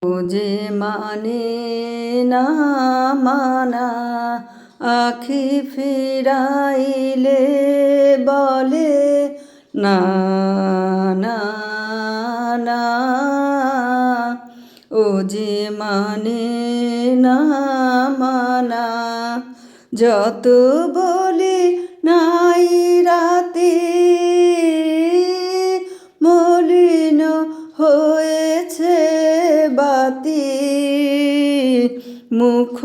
ও যে মানে না মানা, আখি ফিরাইলে বলে না না না। ও যে মানে না মানা, যত বলি নাই রাতে মলিন হয়েছে বাতি, মুখ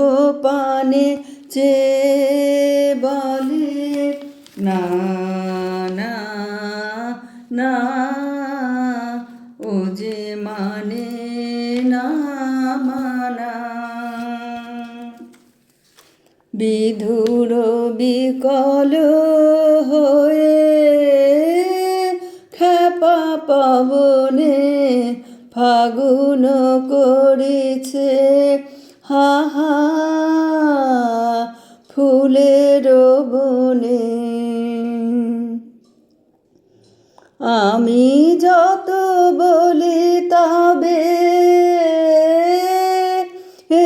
পানে চেয়ে বলে না না না। ও যে মানে না মানা, বিধুর বিকল হয়ে খেপা পবনে ফাগুন করেছে হা হা ফুলের বনে। আমি যত বলি তবে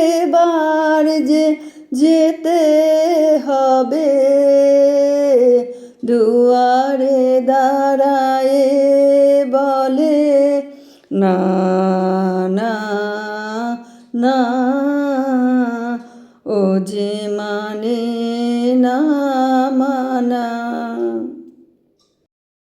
এবার যে যেতে হবে, দুয়ারে দাঁড়ায় বলে না না না।